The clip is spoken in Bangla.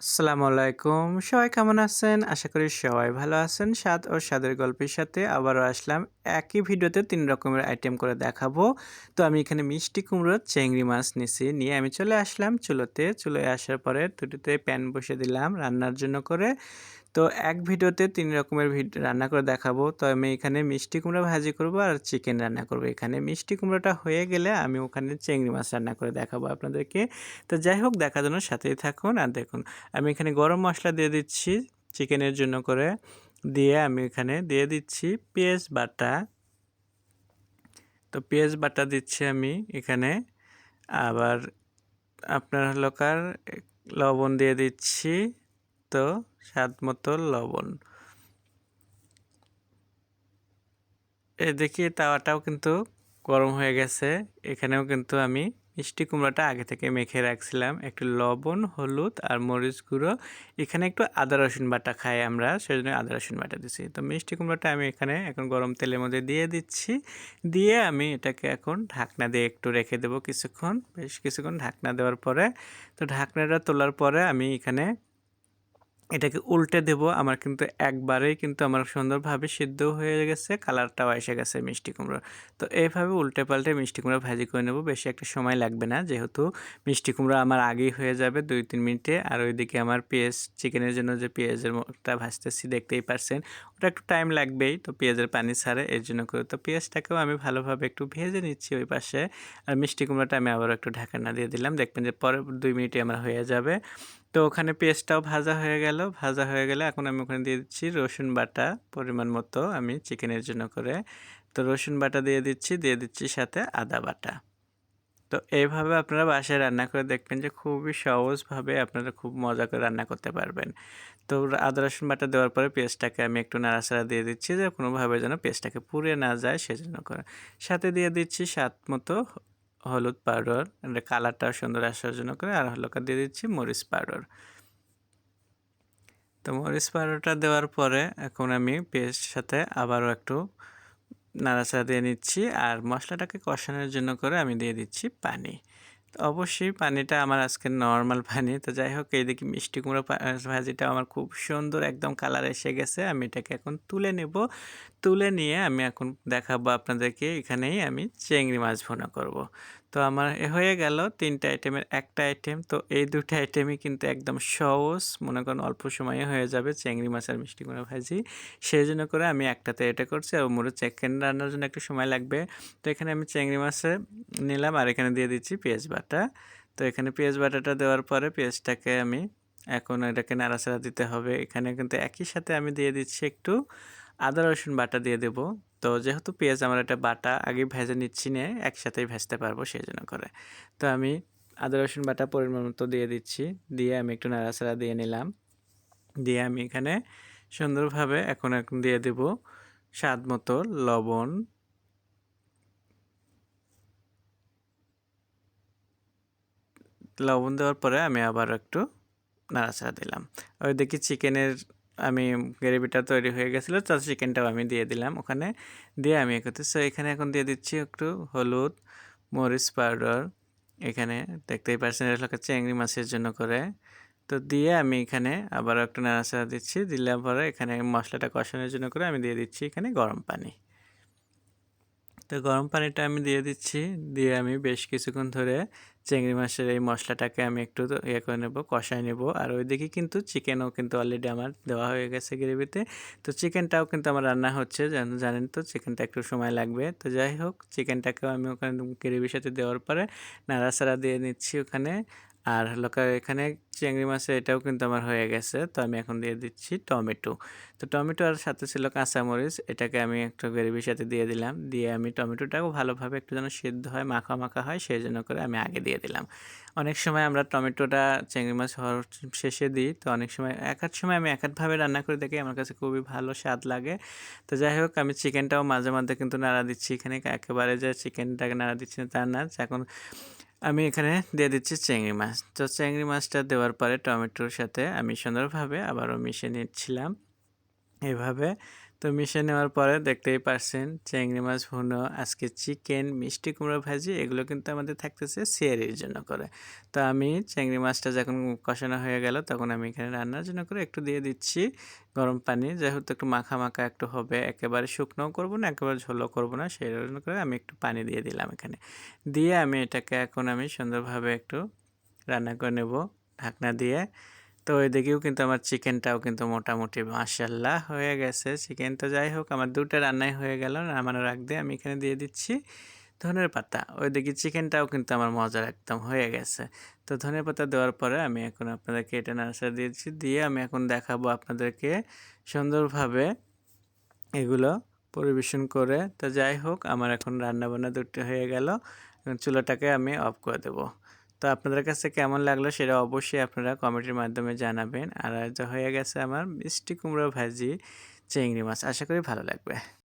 আসসালামু আলাইকুম। সবাই কেমন আছেন? আশা করি সবাই ভালো আছেন। স্বাদ ও স্বাদের গল্পের সাথে আবারও আসলাম। একই ভিডিওতে ৩ রকমের আইটেম করে দেখাবো। তো আমি এখানে মিষ্টি কুমড়ো, চিংড়ি মাছ নিছি। নিয়ে আমি চলে আসলাম চুলোতে। চুলোয় আসার পরে দুটোতে প্যান বসিয়ে দিলাম রান্নার জন্য করে। তো এক ভিডিওতে ৩ রকমের রান্না করে দেখাবো। তো আমি এখানে মিষ্টি কুমড়া ভাজি করব আর চিকেন রান্না করব। এখানে মিষ্টি কুমড়োটা হয়ে গেলে আমি ওখানে চিংড়ি মাছ রান্না করে দেখাবো আপনাদেরকে। তো যাই হোক দেখার জন্য সাথেই থাকুন আর দেখুন। আমি এখানে গরম মসলা দিয়ে দিচ্ছি চিকেনের জন্য করে। দিয়ে আমি এখানে দিয়ে দিচ্ছি পেঁয়াজ বাটা। তো পেঁয়াজ বাটা দিচ্ছি আমি এখানে। আবার আপনার লবণ দিয়ে দিচ্ছি। তো স্বাদ মতো লবণ। দেখি তাওয়াটাও কিন্তু গরম হয়ে গেছে। এখানেও কিন্তু আমি মিষ্টি কুমড়াটা আগে থেকে মেখে রাখছিলাম। একটু লবণ, হলুদ আর মরিচ গুঁড়ো। এখানে একটু আদা রসুন বাটা খাই আমরা, সেজন্য আদা রসুন বাটা দিচ্ছি। তো মিষ্টি কুমড়াটা আমি এখানে এখন গরম তেলের মধ্যে দিয়ে দিচ্ছি। দিয়ে আমি এটাকে এখন ঢাকনা দিয়ে একটু রেখে দেবো কিছুক্ষণ। বেশ কিছুক্ষণ ঢাকনা দেওয়ার পরে, তো ঢাকনাটা তোলার পরে আমি এখানে এটাকে উল্টে দেব। আমার কিন্তু একবারেই কিন্তু আমার সুন্দরভাবে সিদ্ধ হয়ে গেছে, কালারটাও এসে গেছে মিষ্টি কুমড়োর। তো এইভাবে উল্টে পাল্টে মিষ্টি কুমড়ো ভাজি করে নেব। বেশি একটা সময় লাগবে না, যেহেতু মিষ্টি কুমড়ো আমার আগেই হয়ে যাবে ২-৩ মিনিটে। আর ওইদিকে আমার পেঁয়াজ, চিকেনের জন্য যে পেঁয়াজের একটা ভাজতেছি দেখতেই পারছেন, ওটা একটু টাইম লাগবেই। তো পেঁয়াজের পানি ছাড়ে এর জন্য করে। তো পেঁয়াজটাকেও আমি ভালোভাবে একটু ভেজে নিচ্ছি ওই পাশে। আর মিষ্টি কুমড়োটা আমি আবারও একটু ঢাকনা দিয়ে দিলাম। দেখবেন যে পরে ২ মিনিটে আমার হয়ে যাবে। তো ওখানে পেঁয়াজটাও ভাজা হয়ে গেল। ভাজা হয়ে গেলে এখন আমি ওখানে দিয়ে দিচ্ছি রসুন বাটা পরিমাণ মতো আমি চিকেনের জন্য করে। তো রসুন বাটা দিয়ে দিচ্ছি, দিয়ে দিচ্ছি সাথে আদা বাটা। তো এইভাবে আপনারা বাসায় রান্না করে দেখবেন যে খুবই সহজভাবে আপনারা খুব মজা করে রান্না করতে পারবেন। তো আদা রসুন বাটা দেওয়ার পরে পেঁয়াজটাকে আমি একটু নাড়াচাড়া দিয়ে দিচ্ছি যে কোনোভাবে যেন পেঁয়াজটাকে পুড়ে না যায় সেজন্য করে। সাথে দিয়ে দিচ্ছি স্বাদ মতো হলুদ পাউডার, কালারটাও সুন্দর আসার জন্য করে। আর দিয়ে দিচ্ছি মরিচ পাউডার। তো মরিচ পাউডারটা দেওয়ার পরে এখন আমি পেস্ট সাথে আবারও একটু নাড়াচাড়া দিয়ে নিচ্ছি। আর মশলাটাকে কষানোর জন্য করে আমি দিয়ে দিচ্ছি পানি। তো অবশ্যই পানিটা আমার আজকে নর্মাল পানি। তো যাই হোক, এইদিকে মিষ্টি কুমড়ো ভাজিটা আমার খুব সুন্দর একদম কালার এসে গেছে। আমি এটাকে এখন তুলে নেব। তুলে নিয়ে আমি এখন দেখাবো আপনাদেরকে, এখানেই আমি চিংড়ি মাছ ভুনা করব। তো আমার হয়ে গেল ৩টা আইটেমের একটা আইটেম। তো এই ২টা আইটেমই কিন্তু একদম সহজ, মনে করেন অল্প সময়ে হয়ে যাবে চিংড়ি মাছ আর মিষ্টি কুমড়া ভাজি। সেজন্য করে আমি একটাতে এটা করছি। আর মুড়ো চিকেন রান্নার জন্য একটু সময় লাগবে। তো এখানে আমি চিংড়ি মাছে নিলাম আর এখানে দিয়ে দিচ্ছি পেঁয়াজ বাটা। তো এখানে পেঁয়াজ বাটাটা দেওয়ার পরে পেঁয়াজটাকে আমি এখন এটাকে নাড়াচাড়া দিতে হবে। এখানে কিন্তু একই সাথে আমি দিয়ে দিচ্ছি একটু আদা রসুন বাটা দিয়ে দেব। তো যেহেতু পেঁয়াজ আমার এটা বাটা আগে ভেজে নিচ্ছি, নিয়ে একসাথেই ভাজতে পারবো সেজন্য করে। তো আমি আদা রসুন বাটা পরিমাণ মতো দিয়ে দিচ্ছি। দিয়ে আমি একটু নাড়াচাড়া দিয়ে নিলাম। দিয়ে আমি এখানে সুন্দরভাবে এখন দিয়ে দেব স্বাদ মতো লবণ। লবণ দেওয়ার পরে আমি আবার একটু নাড়াচাড়া দিলাম। ওই দেখি চিকেনের আমি গ্রেভিটা তৈরি হয়ে গেছিলো, তো চিকেনটাও আমি দিয়ে দিলাম ওখানে। দিয়ে আমি করতেছি এখানে এখন দিয়ে দিচ্ছি একটু হলুদ, মরিচ পাউডার। এখানে দেখতেই পাচ্ছেন এটা হলো চিংড়ি মাছের জন্য করে। তো দিয়ে আমি এখানে আবারও একটু নাড়াচাড়া দিচ্ছি। দিলে পরে এখানে মশলাটা কষানোর জন্য করে আমি দিয়ে দিচ্ছি এখানে গরম পানি। তো গরম পানিটা আমি দিয়ে দিচ্ছি। দিয়ে আমি বেশ কিছুক্ষণ ধরে চিংড়ি মাছের এই মশলাটাকে আমি একটু ইয়ে করে নেব, কষায় নেব। আর ওইদিকে কিন্তু চিকেনও কিন্তু অলরেডি আমার দেওয়া হয়ে গেছে গ্রেভিতে। তো চিকেনটাও কিন্তু আমার রান্না হচ্ছে, জানেন তো চিকেনটা একটু সময় লাগবে। তো যাই হোক, চিকেনটাকেও আমি ওখানে গ্রেভির সাথে দেওয়ার পরে নাড়াচাড়া দিয়ে নিচ্ছি ওখানে। আর এখানে চিংড়ি মাছের এটাও কিন্তু আমার হয়ে গেছে। তো আমি এখন দিয়ে দিচ্ছি টমেটো। তো টমেটো আর সাথে ছিল কাঁচামরিচ, এটাকে আমি একটু গ্রেভির সাথে দিয়ে দিলাম। দিয়ে আমি টমেটোটাও ভালোভাবে একটু যেন সিদ্ধ হয়, মাখা মাখা হয়, সেই জন্য করে আমি আগে দিয়ে দিলাম। অনেক সময় আমরা টমেটোটা চিংড়ি মাছ হওয়ার শেষে দিই। তো অনেক সময় এক সময় আমি একভাবে রান্না করে দেখি, আমার কাছে খুবই ভালো স্বাদ লাগে। তো যাই হোক, আমি চিকেনটাও মাঝে মাঝে কিন্তু নাড়া দিচ্ছি এখানে, একেবারে যে চিকেনটাকে নাড়া দিচ্ছি না তা না। এখন আমি এখানে দিয়ে দিচ্ছি চিংড়ি মাছ। তো চিংড়ি মাছটা দেওয়ার পরে টমেটোর সাথে আমি সুন্দরভাবে আবারও মিশিয়ে নিচ্ছিলাম এভাবে। তো মিশিয়ে নেওয়ার পরে দেখতেই পারছেন চিংড়ি মাছ ভুনো, আজকে চিকেন, মিষ্টি কুমড়া ভাজি এগুলো কিন্তু আমাদের থাকতেছে সিয়ারির জন্য করে। তো আমি চিংড়ি মাছটা যখন কষানো হয়ে গেল তখন আমি এখানে রান্নার জন্য করে একটু দিয়ে দিচ্ছি গরম পানি, যেহেতু একটু মাখা মাখা একটু হবে, একেবারে শুকনোও করবো না একেবারে ঝোলও করবো না, সেই জন্য করে আমি একটু পানি দিয়ে দিলাম এখানে। দিয়ে আমি এটাকে এখন আমি সুন্দরভাবে একটু রান্না করে নেব ঢাকনা দিয়ে। তো এদিকেও কিন্তু আমার চিকেনটাও কিন্তু মোটামুটি মাশাআল্লাহ হয়ে গেছে। চিকেন তো যাই হোক আমার ২ টা রান্নাই হয়ে গেল। নামানোর আগ দিয়ে আমি এখানে দিয়ে দিচ্ছি ধনের পাতা। ওইদিকে চিকেনটাও কিন্তু আমার মজার একদম হয়ে গেছে। তো ধনের পাতা দেওয়ার পরে আমি এখন আপনাদেরকে এটা নাড়াচাড়া দিয়েছি। দিয়ে আমি এখন দেখাবো আপনাদেরকে সুন্দরভাবে এগুলো পরিবেশন করে। তো যাই হোক আমার এখন রান্নাবান্না ২ টি হয়ে গেল। এখন চুলাটাকে আমি অফ করে দেব। তো আপনাদের কাছে কেমন লাগলো সেটা অবশ্যই আপনারা কমেন্টের মাধ্যমে জানাবেন। আর হয়ে গেছে আমার মিষ্টি কুমড়া ভাজি, চিংড়ি মাছ। আশা করি ভালো লাগবে।